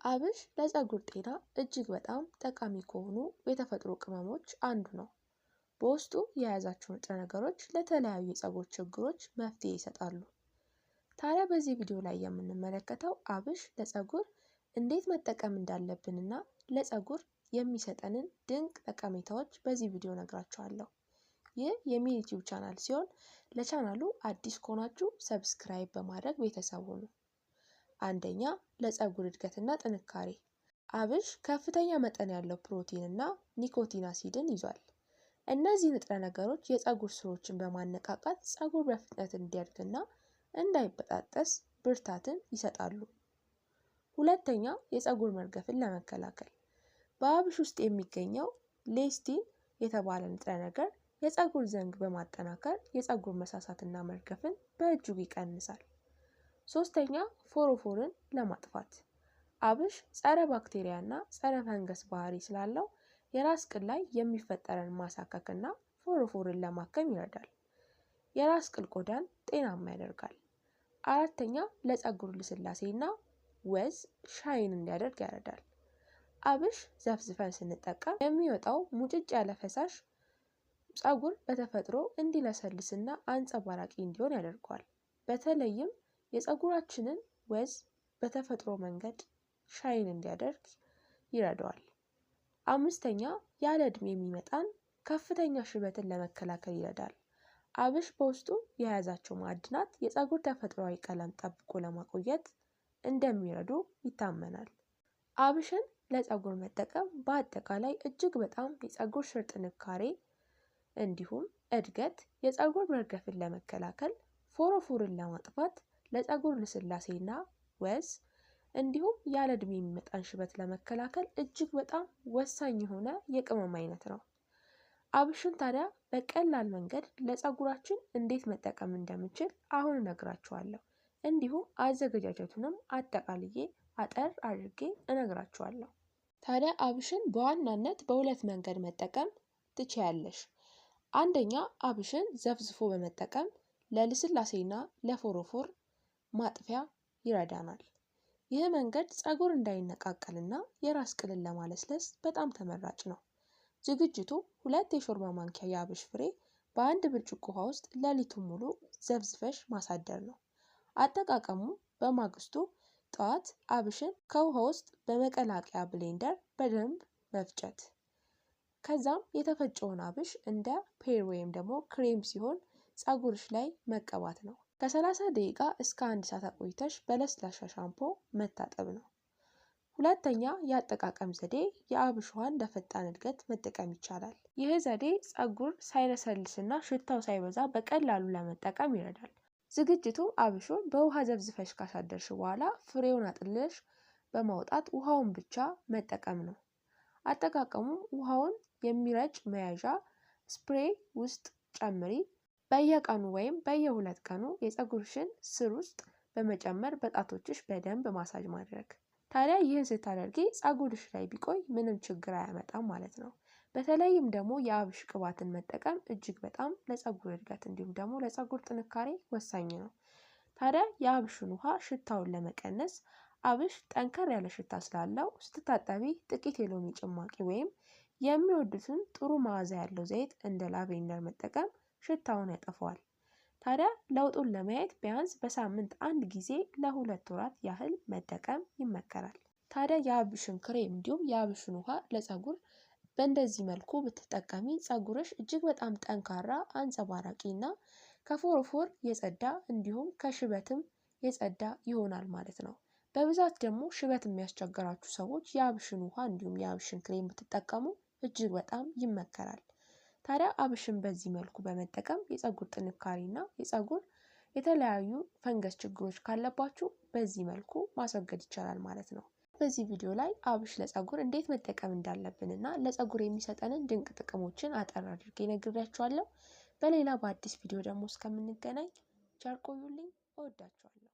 አብሽ ለፀጉር ጤና እጅግ በጣም ጠቃሚ ከሆኑ የተፈጥሮ ቅመሞች አንዱ ነው። በውስጡ የያዛቸው ንጥረ ነገሮች ለተለያዩ የፀጉር ችግሮች መፍትሄ ይሰጣሉ። ታዲያ በዚህ ቪዲዮ ላይ የምንመለከተው አብሽ ለፀጉር እንዴት መጠቀም እንዳለብንና ለፀጉር የሚሰጠንን ድንቅ ጠቀሜታዎች በዚህ ቪዲዮ ነግራችኋለሁ። ይህ የሚኒ ዩቲዩብ ቻናል ሲሆን ለቻናሉ አዲስ ከሆናችሁ ሰብስክራይብ በማድረግ ቤተሰብ ሁኑ። አንደኛ፣ ለፀጉር እድገትና ጥንካሬ። አብሽ ከፍተኛ መጠን ያለው ፕሮቲን እና ኒኮቲን አሲድን ይዟል። እነዚህ ንጥረ ነገሮች የፀጉር ስሮችን በማነቃቃት ፀጉር በፍጥነት እንዲያድግና እንዳይበጣጠስ ብርታትን ይሰጣሉ። ሁለተኛ፣ የፀጉር መርገፍን ለመከላከል። በአብሽ ውስጥ የሚገኘው ሌስቲን የተባለ ንጥረ ነገር የፀጉር ዘንግ በማጠናከር የፀጉር መሳሳትና መርገፍን በእጅጉ ይቀንሳል። ሶስተኛ፣ ፎሮፎርን ለማጥፋት። አብሽ ጸረ ባክቴሪያ እና ጸረ ፈንገስ ባህሪ ስላለው የራስ ቅል ላይ የሚፈጠረን ማሳከክና ፎሮፎርን ለማከም ይረዳል። የራስ ቅል ቆዳን ጤናማ ያደርጋል። አራተኛ፣ ለፀጉር ልስላሴና ወዝ ሻይን እንዲያደርግ ያረዳል። አብሽ ዘፍዝፈን ስንጠቀም የሚወጣው ሙጭጭ ያለ ፈሳሽ ፀጉር በተፈጥሮ እንዲለሰልስና አንጸባራቂ እንዲሆን ያደርገዋል። በተለይም የፀጉራችንን ወዝ በተፈጥሮ መንገድ ሻይን እንዲያደርግ ይረዳዋል። አምስተኛ፣ ያለ ዕድሜ የሚመጣን ከፍተኛ ሽበትን ለመከላከል ይረዳል። አብሽ በውስጡ የያዛቸው ማዕድናት የፀጉር ተፈጥሯዊ ቀለም ጠብቆ ለማቆየት እንደሚረዱ ይታመናል። አብሽን ለፀጉር መጠቀም በአጠቃላይ እጅግ በጣም የፀጉር ስር ጥንካሬ እንዲሁም እድገት፣ የፀጉር መርገፍን ለመከላከል፣ ፎሮፎርን ለማጥፋት፣ ለፀጉር ልስላሴና ወዝ እንዲሁም ያለ ዕድሜ የሚመጣን ሽበት ለመከላከል እጅግ በጣም ወሳኝ የሆነ የቅመም አይነት ነው። አብሽን ታዲያ በቀላል መንገድ ለፀጉራችን እንዴት መጠቀም እንደምንችል አሁን እነግራችኋለሁ። እንዲሁም አዘገጃጀቱንም አጠቃልዬ አጠር አድርጌ እነግራችኋለሁ። ታዲያ አብሽን በዋናነት በሁለት መንገድ መጠቀም ትችያለሽ። አንደኛ፣ አብሽን ዘፍዝፎ በመጠቀም ለልስላሴና ለፎሮፎር ማጥፊያ ይረዳናል። ይህ መንገድ ፀጉር እንዳይነቃቀልና የራስ ቅልን ለማለስለስ በጣም ተመራጭ ነው። ዝግጅቱ 2 የሾርባ ማንኪያ የአብሽ ፍሬ በአንድ ብርጭቆ ውሃ ውስጥ ሌሊቱን ሙሉ ዘፍዝፈሽ ማሳደር ነው። አጠቃቀሙ በማግስቱ ጠዋት አብሽን ከውሃ ውስጥ በመቀላቀያ ብሌንደር በደንብ መፍጨት። ከዛም የተፈጨውን አብሽ እንደ ፔር ወይም ደግሞ ክሬም ሲሆን ፀጉርሽ ላይ መቀባት ነው። ከ30 ደቂቃ እስከ 1 ሰዓት አቆይተሽ በለስላሳ ሻምፖ መታጠብ ነው። ሁለተኛ የአጠቃቀም ዘዴ የአብሽ ውሃን ለፈጣን እድገት መጠቀም ይቻላል። ይህ ዘዴ ፀጉር ሳይለሰልስና ሽታው ሳይበዛ በቀላሉ ለመጠቀም ይረዳል። ዝግጅቱ አብሹን በውሃ ዘፍዝፈሽ ካሳደርሽ በኋላ ፍሬውን አጥልለሽ በማውጣት ውሃውን ብቻ መጠቀም ነው። አጠቃቀሙ ውሃውን የሚረጭ መያዣ ስፕሬይ ውስጥ ጨምሪ። በየቀኑ ወይም በየ2 ቀኑ የፀጉርሽን ስር ውስጥ በመጨመር በጣቶችሽ በደንብ ማሳጅ ማድረግ። ታዲያ ይህን ስታደርጊ ፀጉርሽ ላይ ቢቆይ ምንም ችግር አያመጣም ማለት ነው። በተለይም ደግሞ የአብሽ ቅባትን መጠቀም እጅግ በጣም ለፀጉር እድገት እንዲሁም ደግሞ ለፀጉር ጥንካሬ ወሳኝ ነው። ታዲያ የአብሽን ውሃ ሽታውን ለመቀነስ አብሽ ጠንከር ያለ ሽታ ስላለው ስትታጠቢ ጥቂት የሎሚ ጭማቂ ወይም የሚወዱትን ጥሩ መዓዛ ያለው ዘይት እንደ ላቬንደር መጠቀም ሽታውን ያጠፋዋል። ታዲያ ለውጡን ለማየት ቢያንስ በሳምንት 1 ጊዜ ለ2 ወራት ያህል መጠቀም ይመከራል። ታዲያ የአብሽን ክሬም እንዲሁም የአብሽን ውሃ ለፀጉር በእንደዚህ መልኩ ብትጠቀሚ ፀጉርሽ እጅግ በጣም ጠንካራ፣ አንጸባራቂ እና ከፎሮፎር የጸዳ እንዲሁም ከሽበትም የጸዳ ይሆናል ማለት ነው። በብዛት ደግሞ ሽበት የሚያስቸግራችሁ ሰዎች የአብሽን ውሃ እንዲሁም የአብሽን ክሬም ብትጠቀሙ እጅግ በጣም ይመከራል። ታዲያ አብሽን በዚህ መልኩ በመጠቀም የፀጉር ጥንካሬና የፀጉር የተለያዩ ፈንገስ ችግሮች ካለባችሁ በዚህ መልኩ ማስወገድ ይቻላል ማለት ነው። በዚህ ቪዲዮ ላይ አብሽ ለፀጉር እንዴት መጠቀም እንዳለብንና ለፀጉር የሚሰጠንን ድንቅ ጥቅሞችን አጠር አድርጌ ነግሬያችኋለሁ። በሌላ በአዲስ ቪዲዮ ደግሞ እስከምንገናኝ ቸር ቆዩልኝ። እወዳችኋለሁ።